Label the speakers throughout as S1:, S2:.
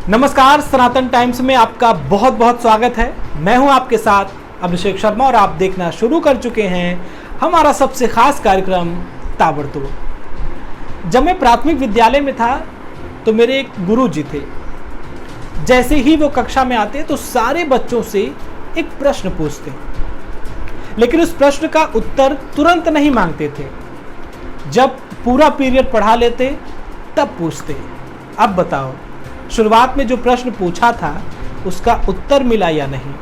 S1: नमस्कार, सनातन टाइम्स में आपका बहुत बहुत स्वागत है। मैं हूं आपके साथ अभिषेक शर्मा और आप देखना शुरू कर चुके हैं हमारा सबसे खास कार्यक्रम ताबड़तोड़। जब मैं प्राथमिक विद्यालय में था तो मेरे एक गुरु जी थे। जैसे ही वो कक्षा में आते तो सारे बच्चों से एक प्रश्न पूछते, लेकिन उस प्रश्न का उत्तर तुरंत नहीं मांगते थे। जब पूरा पीरियड पढ़ा लेते तब पूछते, अब बताओ शुरुआत में जो प्रश्न पूछा था उसका उत्तर मिला या नहीं।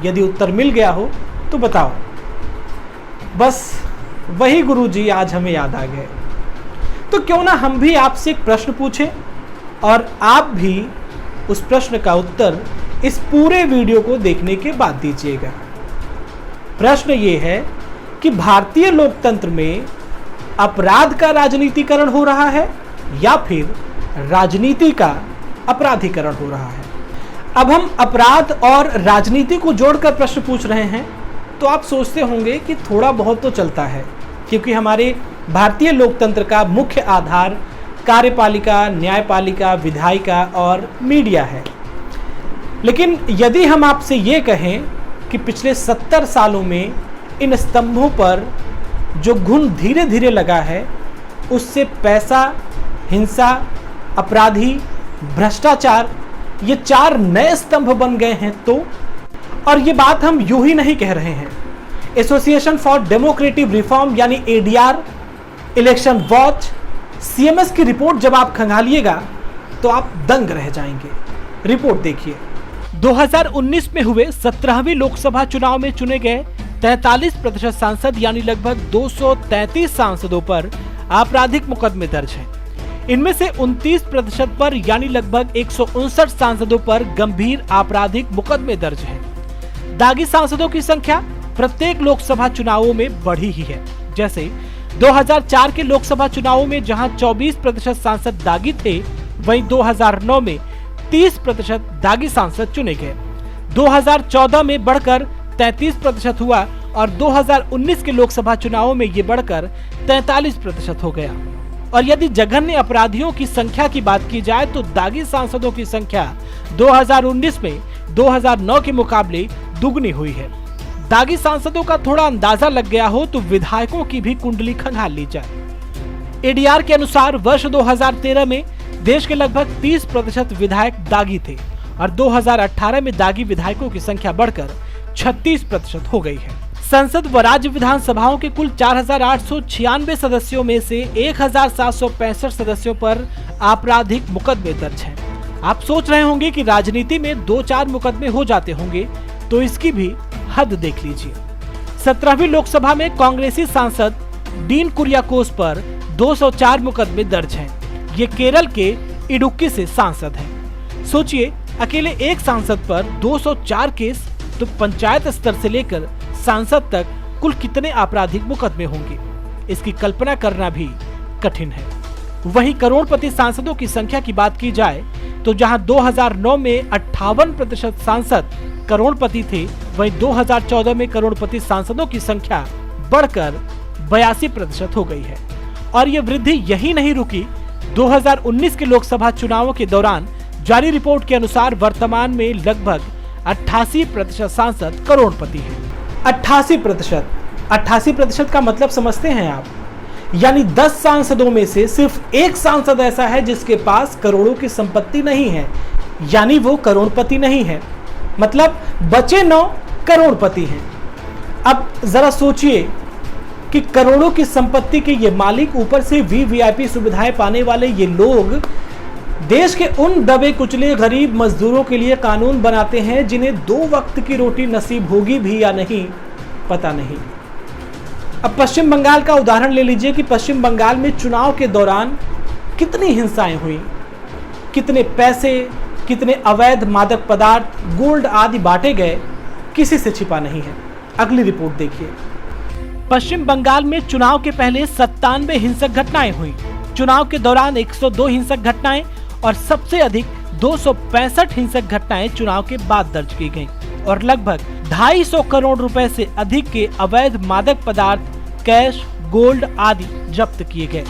S1: यदि उत्तर मिल गया हो तो बताओ। बस वही गुरुजी आज हमें याद आ गए। तो क्यों ना हम भी आपसे एक प्रश्न पूछें और आप भी उस प्रश्न का उत्तर इस पूरे वीडियो को देखने के बाद दीजिएगा। प्रश्न ये है कि भारतीय लोकतंत्र में अपराध का राजनीतिकरण हो रहा है या फिर राजनीति का अपराधीकरण हो रहा है। अब हम अपराध और राजनीति को जोड़कर प्रश्न पूछ रहे हैं तो आप सोचते होंगे कि थोड़ा बहुत तो चलता है, क्योंकि हमारे भारतीय लोकतंत्र का मुख्य आधार कार्यपालिका, न्यायपालिका, विधायिका और मीडिया है। लेकिन यदि हम आपसे ये कहें कि पिछले 70 सालों में इन स्तंभों पर जो घुन धीरे धीरे लगा है उससे पैसा, हिंसा, अपराधी, भ्रष्टाचार ये 4 नए स्तंभ बन गए हैं तो, और ये बात हम यूं ही नहीं कह रहे हैं। एसोसिएशन फॉर डेमोक्रेटिक रिफॉर्म यानी एडीआर, इलेक्शन वॉच, सीएमएस की रिपोर्ट जब आप खंगालिएगा तो आप दंग रह जाएंगे। रिपोर्ट देखिए। 2019 में हुए 17वीं लोकसभा चुनाव में चुने गए 43% सांसद यानी लगभग 233 सांसदों पर आपराधिक मुकदमे दर्ज हैं। इनमें से 29% पर यानी लगभग 159 सांसदों पर गंभीर आपराधिक मुकदमे दर्ज हैं। दागी सांसदों की संख्या प्रत्येक लोकसभा चुनावों में बढ़ी ही है। जैसे 2004 के लोकसभा चुनावों में जहां 24% सांसद दागी थे, वहीं 2009 में 30% दागी सांसद चुने गए। 2014 में बढ़कर 33% हुआ और 2019 के लोकसभा चुनावों में ये बढ़कर 43% हो गया। और यदि जघन्य अपराधियों की संख्या की बात की जाए तो दागी सांसदों की संख्या 2019 में 2009 के मुकाबले दुगनी हुई है। दागी सांसदों का थोड़ा अंदाजा लग गया हो तो विधायकों की भी कुंडली खंगाल ली जाए। एडीआर के अनुसार वर्ष 2013 में देश के लगभग 30% विधायक दागी थे और 2018 में दागी विधायकों की संख्या बढ़कर 36% हो गई है। संसद व राज्य विधानसभाओं के कुल 4,896 सदस्यों में से 1,765 सदस्यों पर आपराधिक मुकदमे दर्ज हैं। आप सोच रहे होंगे कि राजनीति में 2-4 मुकदमे हो जाते होंगे, तो इसकी भी हद देख लीजिए। 17वीं लोकसभा में कांग्रेसी सांसद डीन कुरियाकोस पर 204 मुकदमे दर्ज हैं। ये केरल के इडुक्की से सांसद हैं। सोचिए, अकेले एक सांसद पर 204 केस, तो पंचायत स्तर से लेकर सांसद तक कुल कितने आपराधिक मुकदमे होंगे, इसकी कल्पना करना भी कठिन है। वहीं करोड़पति सांसदों की संख्या की बात की जाए तो जहां 2009 में 58% सांसद करोड़पति थे, वहीं 2014 में करोड़पति सांसदों की संख्या बढ़कर 82% हो गई है। और ये वृद्धि यही नहीं रुकी। 2019 के लोकसभा चुनावों के दौरान जारी रिपोर्ट के अनुसार वर्तमान में लगभग 88% सांसद करोड़पति हैं। 88% का मतलब समझते हैं आप? यानी 10 सांसदों में से सिर्फ एक सांसद ऐसा है जिसके पास करोड़ों की संपत्ति नहीं है, यानी वो करोड़पति नहीं है। मतलब बचे 9 करोड़पति हैं। अब जरा सोचिए कि करोड़ों की संपत्ति के ये मालिक, ऊपर से वीवीआईपी सुविधाएं पाने वाले ये लोग देश के उन दबे कुचले गरीब मजदूरों के लिए कानून बनाते हैं जिन्हें 2 वक्त की रोटी नसीब होगी भी या नहीं, पता नहीं। अब पश्चिम बंगाल का उदाहरण ले लीजिए कि पश्चिम बंगाल में चुनाव के दौरान कितनी हिंसाएं हुई, कितने पैसे, कितने अवैध मादक पदार्थ, गोल्ड आदि बांटे गए, किसी से छिपा नहीं है। अगली रिपोर्ट देखिए। पश्चिम बंगाल में चुनाव के पहले 97 हिंसक घटनाएं हुई। चुनाव के दौरान 102 हिंसक घटनाएं और सबसे अधिक 265 हिंसक घटनाएं चुनाव के बाद दर्ज की गईं और लगभग 250 करोड़ रुपए से अधिक के अवैध मादक पदार्थ, कैश, गोल्ड आदि जब्त किए गए।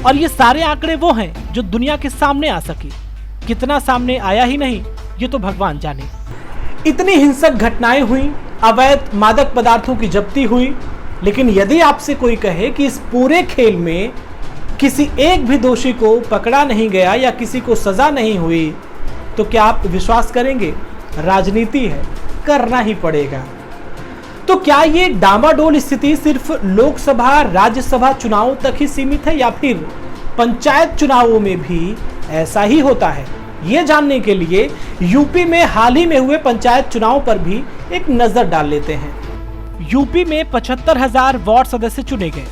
S1: और ये सारे आंकड़े वो हैं जो दुनिया के सामने आ सके, कितना सामने आया ही नहीं, ये तो भगवान जाने। इतनी हिंसक घटनाएं हुई, अवैध मादक पदार्थों की जब्ती हुई, लेकिन यदि आपसे कोई कहे कि इस पूरे खेल में किसी एक भी दोषी को पकड़ा नहीं गया या किसी को सजा नहीं हुई, तो क्या आप विश्वास करेंगे? राजनीति है, करना ही पड़ेगा। तो क्या ये डामाडोल स्थिति सिर्फ लोकसभा राज्यसभा चुनावों तक ही सीमित है या फिर पंचायत चुनावों में भी ऐसा ही होता है? ये जानने के लिए यूपी में हाल ही में हुए पंचायत चुनाव पर भी एक नजर डाल लेते हैं। यूपी में 75,000 वार्ड सदस्य चुने गए।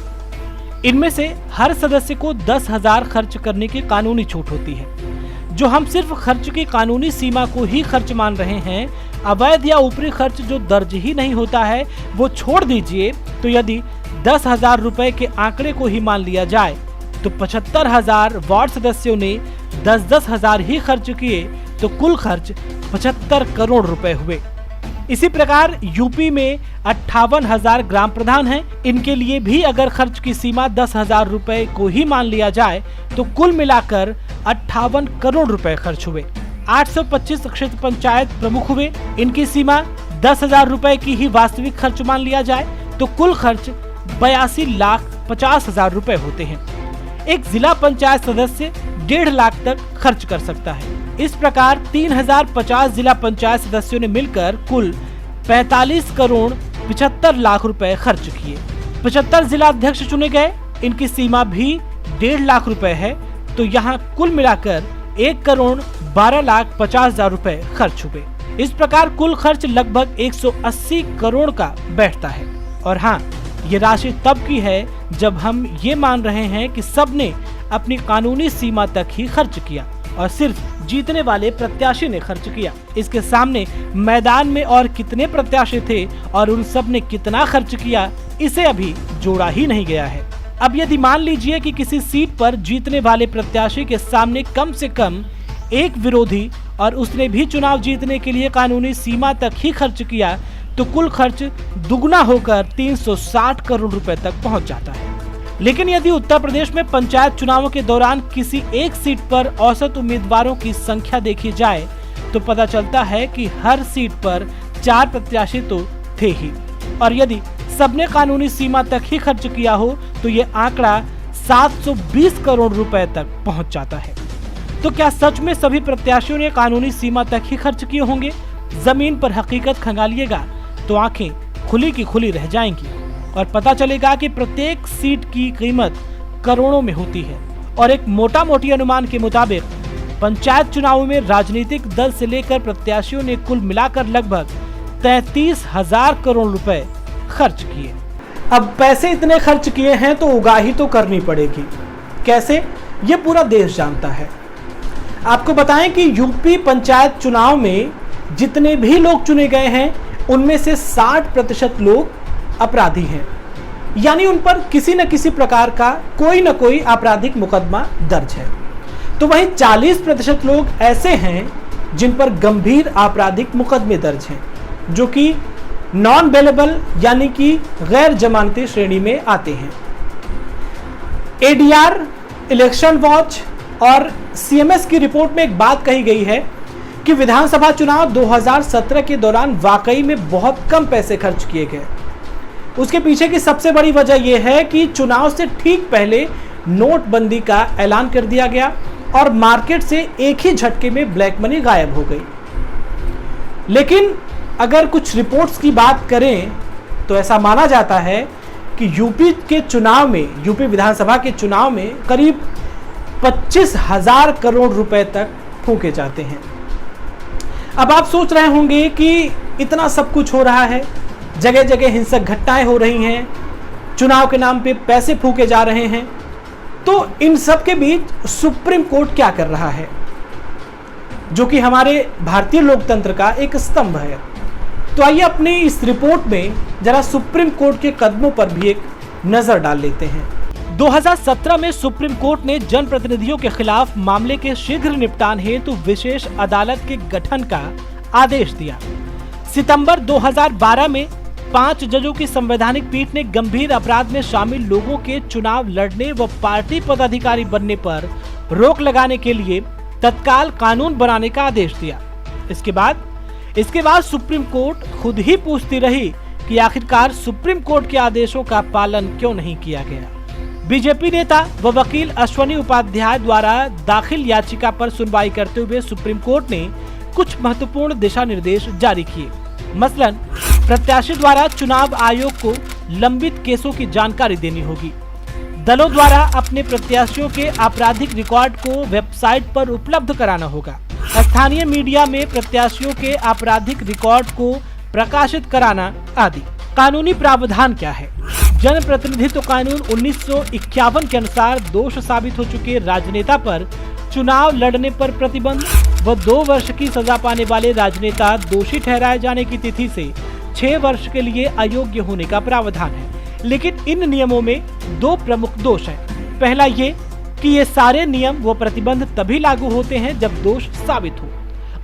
S1: इनमें से हर सदस्य को 10,000 खर्च करने की कानूनी छूट होती है। जो हम सिर्फ खर्च की कानूनी सीमा को ही खर्च मान रहे हैं, अवैध या ऊपरी खर्च जो दर्ज ही नहीं होता है वो छोड़ दीजिए। तो यदि 10,000 रुपए के आंकड़े को ही मान लिया जाए तो 75,000 वार्ड सदस्यों ने 10,000 ही खर्च किए तो कुल खर्च 75 करोड़ रुपए हुए। इसी प्रकार यूपी में 58,000 ग्राम प्रधान हैं। इनके लिए भी अगर खर्च की सीमा 10,000 रुपए को ही मान लिया जाए तो कुल मिलाकर 58 करोड़ रुपए खर्च हुए। 825 क्षेत्र पंचायत प्रमुख हुए। इनकी सीमा 10,000 रुपए की ही वास्तविक खर्च मान लिया जाए तो कुल खर्च 82,50,000 रुपए होते हैं। एक जिला पंचायत सदस्य 1.5 लाख तक खर्च कर सकता है। इस प्रकार 3,050 जिला पंचायत सदस्यों ने मिलकर कुल 45 करोड़ 75 लाख रुपए खर्च किए। 75 जिला अध्यक्ष चुने गए। इनकी सीमा भी 1.5 लाख रुपए है तो यहाँ कुल मिलाकर 1 करोड़ 12,50,000 रुपए खर्च हुए। इस प्रकार कुल खर्च लगभग 180 करोड़ का बैठता है। और हाँ, ये राशि तब की है जब हम ये मान रहे हैं कि सबने अपनी कानूनी सीमा तक ही खर्च किया और सिर्फ जीतने वाले प्रत्याशी ने खर्च किया। इसके सामने मैदान में और कितने प्रत्याशी थे और उन सब ने कितना खर्च किया, इसे अभी जोड़ा ही नहीं गया है। अब यदि मान लीजिए कि किसी सीट पर जीतने वाले प्रत्याशी के सामने कम से कम एक विरोधी और उसने भी चुनाव जीतने के लिए कानूनी सीमा तक ही खर्च किया तो कुल खर्च दुगना होकर 360 करोड़ रुपए तक पहुंच जाता है। लेकिन यदि उत्तर प्रदेश में पंचायत चुनावों के दौरान किसी एक सीट पर औसत उम्मीदवारों की संख्या देखी जाए तो पता चलता है कि हर सीट पर 4 प्रत्याशी तो थे ही, और यदि सबने कानूनी सीमा तक ही खर्च किया हो तो ये आंकड़ा 720 करोड़ रुपए तक पहुंच जाता है। तो क्या सच में सभी प्रत्याशियों ने कानूनी सीमा तक ही खर्च किए होंगे? जमीन पर हकीकत खंगालिएगा तो आंखें खुली की खुली रह जाएंगी और पता चलेगा कि प्रत्येक सीट की कीमत करोड़ों में होती है। और एक मोटा मोटी अनुमान के मुताबिक पंचायत चुनावों में राजनीतिक दल से लेकर प्रत्याशियों ने कुल मिलाकर लगभग 33,000 करोड़ रुपए खर्च किए। अब पैसे इतने खर्च किए हैं तो उगाही तो करनी पड़ेगी। कैसे, ये पूरा देश जानता है। आपको बताएं कि यूपी पंचायत चुनाव में जितने भी लोग चुने गए हैं उनमें से 60% लोग अपराधी हैं, यानी उन पर किसी न किसी प्रकार का कोई न कोई आपराधिक मुकदमा दर्ज है। तो वहीं 40% लोग ऐसे हैं जिन पर गंभीर आपराधिक मुकदमे दर्ज हैं, जो कि नॉन बेलेबल यानी कि गैर जमानती श्रेणी में आते हैं। एडीआर, इलेक्शन वॉच और सीएमएस की रिपोर्ट में एक बात कही गई है कि विधानसभा चुनाव 2017 के दौरान वाकई में बहुत कम पैसे खर्च किए गए। उसके पीछे की सबसे बड़ी वजह यह है कि चुनाव से ठीक पहले नोटबंदी का ऐलान कर दिया गया और मार्केट से एक ही झटके में ब्लैक मनी गायब हो गई। लेकिन अगर कुछ रिपोर्ट्स की बात करें तो ऐसा माना जाता है कि यूपी के चुनाव में, यूपी विधानसभा के चुनाव में करीब 25,000 करोड़ रुपए तक फूके जाते हैं। अब आप सोच रहे होंगे कि इतना सब कुछ हो रहा है, जगह जगह हिंसक घटनाएं हो रही हैं, चुनाव के नाम पे पैसे फूके जा रहे हैं, तो इन सब के बीच सुप्रीम कोर्ट क्या कर रहा है, जो कि हमारे भारतीय लोकतंत्र का एक स्तंभ है। तो आइए अपनी इस रिपोर्ट में जरा सुप्रीम कोर्ट के कदमों पर भी एक नजर डाल लेते हैं। 2017 में सुप्रीम कोर्ट ने जनप्रतिनिधियों के खिलाफ मामले के शीघ्र निपटान हेतु विशेष अदालत के गठन का आदेश दिया। सितंबर 2012 में 5 जजों की संवैधानिक पीठ ने गंभीर अपराध में शामिल लोगों के चुनाव लड़ने व पार्टी पदाधिकारी बनने पर रोक लगाने के लिए तत्काल कानून बनाने का आदेश दिया। इसके बाद सुप्रीम कोर्ट खुद ही पूछती रही कि आखिरकार सुप्रीम कोर्ट के आदेशों का पालन क्यों नहीं किया गया। बीजेपी नेता व वकील अश्वनी उपाध्याय द्वारा दाखिल याचिका पर सुनवाई करते हुए सुप्रीम कोर्ट ने कुछ महत्वपूर्ण दिशा निर्देश जारी किए। मसलन प्रत्याशी द्वारा चुनाव आयोग को लंबित केसों की जानकारी देनी होगी। दलों द्वारा अपने प्रत्याशियों के आपराधिक रिकॉर्ड को वेबसाइट पर उपलब्ध कराना होगा। स्थानीय मीडिया में प्रत्याशियों के आपराधिक रिकॉर्ड को प्रकाशित कराना आदि। कानूनी प्रावधान क्या है? जनप्रतिनिधित्व कानून 1951 के अनुसार दोष साबित हो चुके राजनेता पर चुनाव लड़ने पर प्रतिबंध व 2 वर्ष की सजा पाने वाले राजनेता दोषी ठहराए जाने की तिथि से 6 वर्ष के लिए अयोग्य होने का प्रावधान है। लेकिन इन नियमों में 2 प्रमुख दोष हैं। पहला ये कि ये सारे नियम व प्रतिबंध तभी लागू होते हैं जब दोष साबित हो,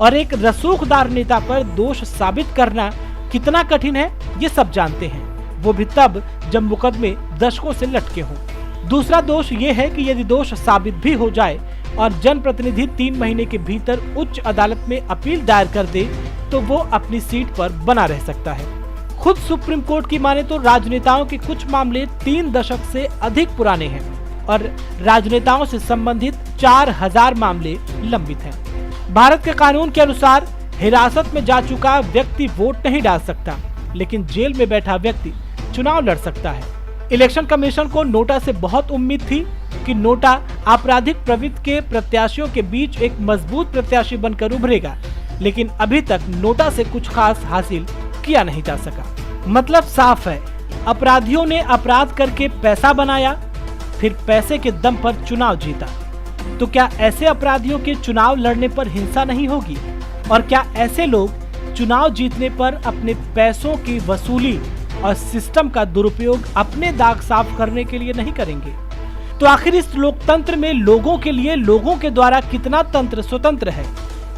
S1: और एक रसूखदार नेता पर दोष साबित करना कितना कठिन है ये सब जानते हैं, वो भी तब जब मुकदमे दशकों से लटके हों। दूसरा दोष ये है कि यदि दोष साबित भी हो जाए और जनप्रतिनिधि 3 महीने के भीतर उच्च अदालत में अपील दायर कर दे तो वो अपनी सीट पर बना रह सकता है। खुद सुप्रीम कोर्ट की माने तो राजनेताओं के कुछ मामले 3 दशक से अधिक पुराने हैं और राजनेताओं से संबंधित 4000 मामले लंबित हैं। भारत के कानून के अनुसार हिरासत में जा चुका व्यक्ति वोट नहीं डाल सकता, लेकिन जेल में बैठा व्यक्ति चुनाव लड़ सकता है। इलेक्शन कमीशन को नोटा से बहुत उम्मीद थी कि नोटा आपराधिक प्रवृत्ति के प्रत्याशियों के बीच एक मजबूत प्रत्याशी बनकर उभरेगा, लेकिन अभी तक नोटा से कुछ खास हासिल किया नहीं जा सका। मतलब साफ है, अपराधियों ने अपराध करके पैसा बनाया, फिर पैसे के दम पर चुनाव जीता। तो क्या ऐसे अपराधियों के चुनाव लड़ने पर हिंसा नहीं होगी? और क्या ऐसे लोग चुनाव जीतने पर अपने पैसों की वसूली और सिस्टम का दुरुपयोग अपने दाग साफ करने के लिए नहीं करेंगे? तो आखिर इस लोकतंत्र में लोगों के लिए लोगों के द्वारा कितना तंत्र स्वतंत्र है?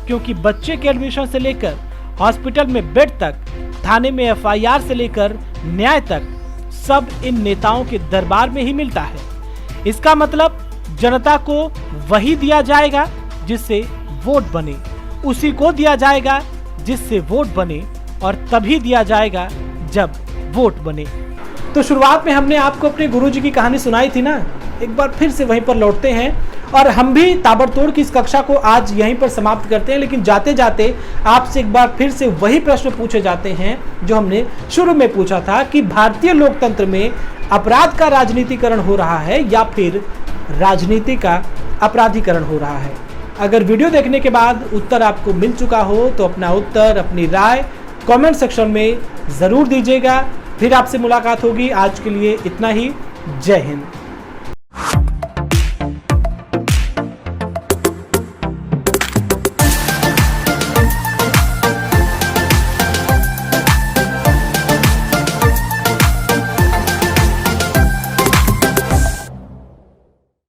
S1: क्योंकि बच्चे के एडमिशन से लेकर हॉस्पिटल में बेड तक, थाने में FIR से लेकर न्याय तक सब इन नेताओं के दरबार में ही मिलता है। इसका मतलब जनता को वही दिया जाएगा जिससे वोट बने, उसी को दिया जाएगा जिससे वोट बने, और तभी दिया जाएगा जब वोट बने। तो शुरुआत में हमने आपको अपने गुरुजी की कहानी सुनाई थी ना, एक बार फिर से वहीं पर लौटते हैं और हम भी ताबड़तोड़ की इस कक्षा को आज यहीं पर समाप्त करते हैं। लेकिन जाते जाते आपसे एक बार फिर से वही प्रश्न पूछे जाते हैं जो हमने शुरू में पूछा था कि भारतीय लोकतंत्र में अपराध का राजनीतिकरण हो रहा है या फिर राजनीति का अपराधीकरण हो रहा है। अगर वीडियो देखने के बाद उत्तर आपको मिल चुका हो तो अपना उत्तर, अपनी राय कमेंट सेक्शन में ज़रूर दीजिएगा। फिर आपसे मुलाकात होगी। आज के लिए इतना ही। जय हिंद।